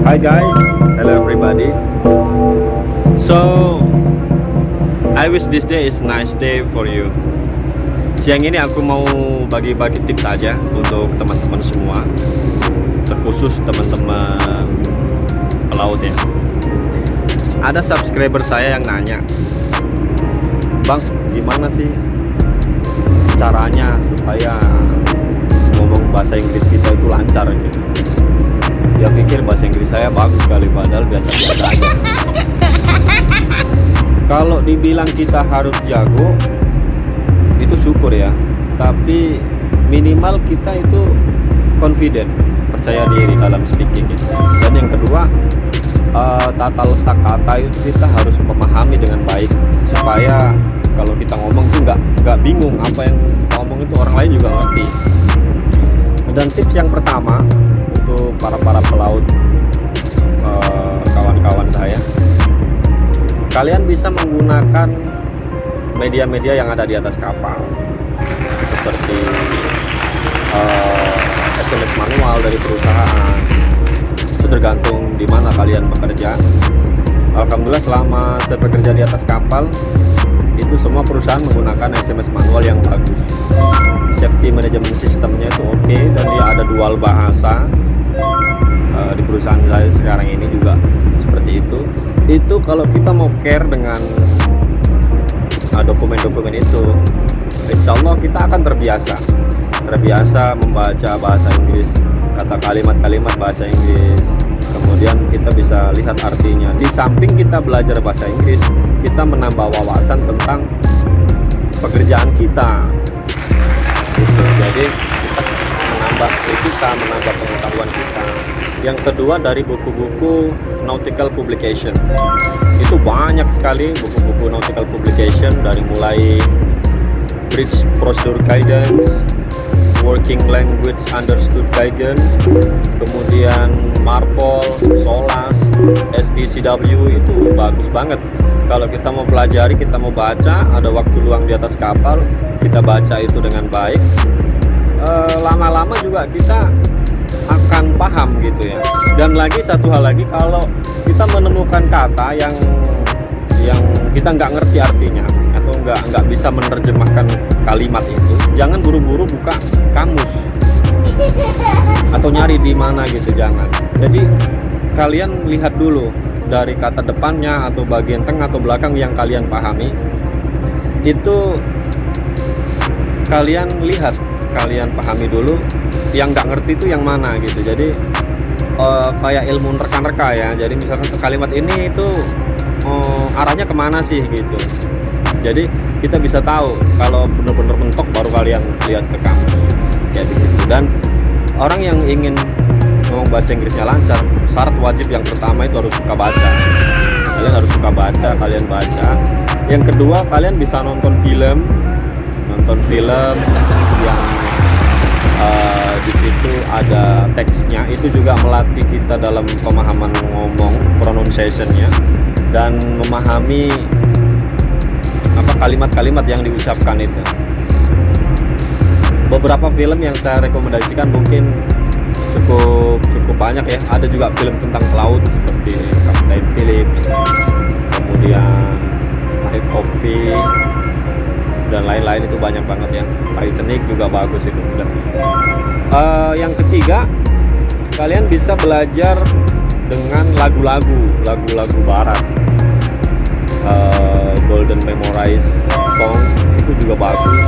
Hi guys, hello everybody. So, I wish this day is nice day for you. Siang ini aku mau bagi-bagi tips aja untuk teman-teman semua, terkhusus teman-teman pelaut ya. Ada subscriber saya yang nanya, Bang, gimana sih caranya supaya ngomong bahasa Inggris kita itu lancar gitu? Dia pikir bahasa Inggris saya bagus sekali, padahal biasa-biasa aja. Kalau dibilang kita harus jago, itu syukur ya. Tapi minimal kita itu confident, percaya diri dalam speaking ya. Dan yang kedua, tata letak kata itu kita harus memahami dengan baik, supaya kalau kita ngomong tuh nggak bingung, apa yang kita ngomong itu orang lain juga ngerti. Dan tips yang pertama untuk para pelaut, kawan-kawan saya, kalian bisa menggunakan media-media yang ada di atas kapal, seperti SMS manual dari perusahaan. Itu tergantung di mana kalian bekerja. Alhamdulillah selama saya bekerja di atas kapal, itu semua perusahaan menggunakan SMS manual yang bagus. Safety management sistemnya itu oke, dan dia ada dual bahasa. Di perusahaan saya sekarang ini juga seperti itu. Itu kalau kita mau care dengan dokumen-dokumen itu, insya Allah kita akan terbiasa membaca bahasa Inggris, kata kalimat-kalimat bahasa Inggris. Kemudian kita bisa lihat artinya. Di samping kita belajar bahasa Inggris, kita menambah wawasan tentang pekerjaan kita gitu. Jadi kita menambah skill kita, menambah pengetahuan kita. Yang kedua, dari buku-buku nautical publication, itu banyak sekali buku-buku nautical publication, dari mulai Bridge Procedure Guidance, Working Language Understood Guidance, kemudian Marpol, SOLAS, STCW, itu bagus banget. Kalau kita mau pelajari, kita mau baca, ada waktu luang di atas kapal, kita baca itu dengan baik. Lama-lama juga kita akan paham gitu ya. Dan lagi satu hal lagi, kalau kita menemukan kata yang kita nggak ngerti artinya atau nggak bisa menerjemahkan kalimat itu, jangan buru-buru buka kamus atau nyari di mana gitu, jangan. Jadi kalian lihat dulu dari kata depannya atau bagian tengah atau belakang yang kalian pahami, itu kalian lihat, kalian pahami dulu. Yang nggak ngerti itu yang mana gitu. Jadi kayak ilmu reka-reka ya. Jadi misalkan kalimat ini itu arahnya kemana sih gitu. Jadi kita bisa tahu. Kalau benar-benar mentok, baru kalian lihat ke kamus kayak begitu. Dan orang yang ingin ngomong bahasa Inggrisnya lancar, syarat wajib yang pertama itu harus suka baca. Kalian harus suka baca, kalian baca. Yang kedua, kalian bisa nonton film yang di situ ada teksnya. Itu juga melatih kita dalam pemahaman ngomong, pronunciation-nya, dan memahami apa kalimat-kalimat yang diucapkan itu. Beberapa film yang saya rekomendasikan mungkin cukup banyak ya. Ada juga film tentang pelaut seperti Captain Phillips, kemudian Life of Pi, dan lain-lain, itu banyak banget ya. Titanic juga bagus itu filmnya. Yang ketiga, kalian bisa belajar dengan lagu-lagu barat. Golden Memorize Songs itu juga bagus.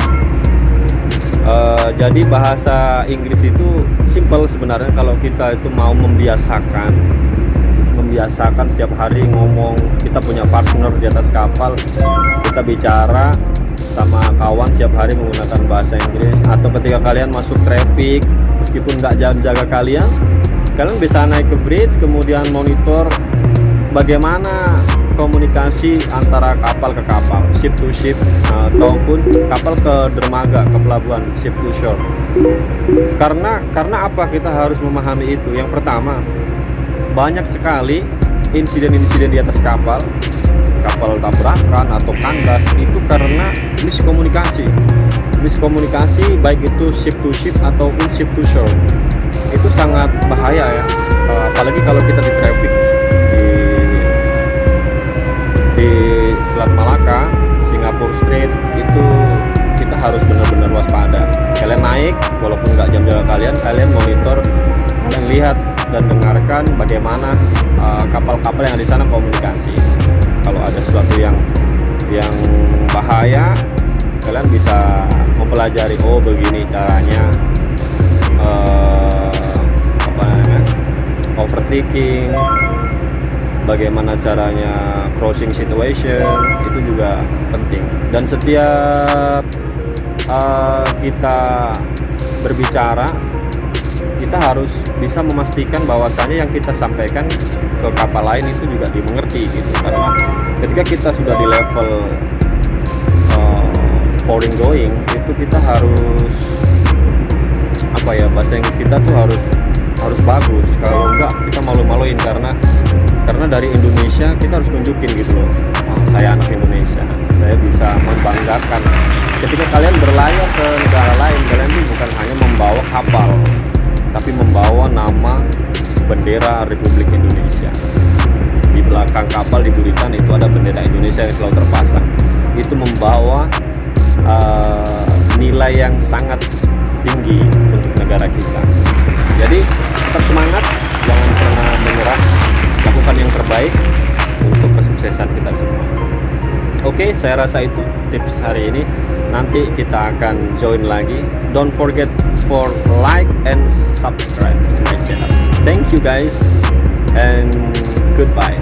Jadi bahasa Inggris itu simple sebenarnya, kalau kita itu mau membiasakan setiap hari ngomong. Kita punya partner di atas kapal, kita bicara sama kawan setiap hari menggunakan bahasa Inggris. Atau ketika kalian masuk traffic, meskipun nggak jaga kalian bisa naik ke bridge, kemudian monitor bagaimana komunikasi antara kapal ke kapal, ship to ship, ataupun kapal ke dermaga, ke pelabuhan, ship to shore. Karena apa kita harus memahami itu? Yang pertama, banyak sekali insiden-insiden di atas kapal tabrakan atau kandas, itu karena miskomunikasi, baik itu ship to ship ataupun ship to shore. Itu sangat bahaya ya, apalagi kalau kita di traffic di Selat Malaka, Singapore Street, itu kita harus benar-benar waspada. Kalian naik walaupun nggak jam jalan kalian monitor, kalian lihat dan dengarkan bagaimana kapal-kapal yang ada di sana komunikasi. Kalau ada sesuatu yang bahaya, kalian bisa mempelajari, oh begini caranya overtaking, bagaimana caranya crossing situation, itu juga penting. Dan setiap kita berbicara, kita harus bisa memastikan bahwasanya yang kita sampaikan ke kapal lain itu juga dimengerti gitu. Karena ketika kita sudah di level foreign going, itu kita harus bahasa Inggris kita tuh harus bagus. Kalau enggak kita malu-maluin, karena dari Indonesia kita harus nunjukin gitu loh, saya anak Indonesia, saya bisa membanggakan. Ketika kalian berlayar ke negara lain, kalian tuh bukan hanya membawa kapal, tapi membawa nama bendera Republik Indonesia. Di belakang kapal di buritan itu ada bendera Indonesia yang selalu terpasang. Itu membawa nilai yang sangat tinggi untuk negara kita. Jadi tetap semangat, jangan pernah menyerah, lakukan yang terbaik untuk kesuksesan kita semua. Oke, saya rasa itu tips hari ini. Nanti kita akan join lagi. Don't forget for like and subscribe to my channel. Thank you guys and goodbye.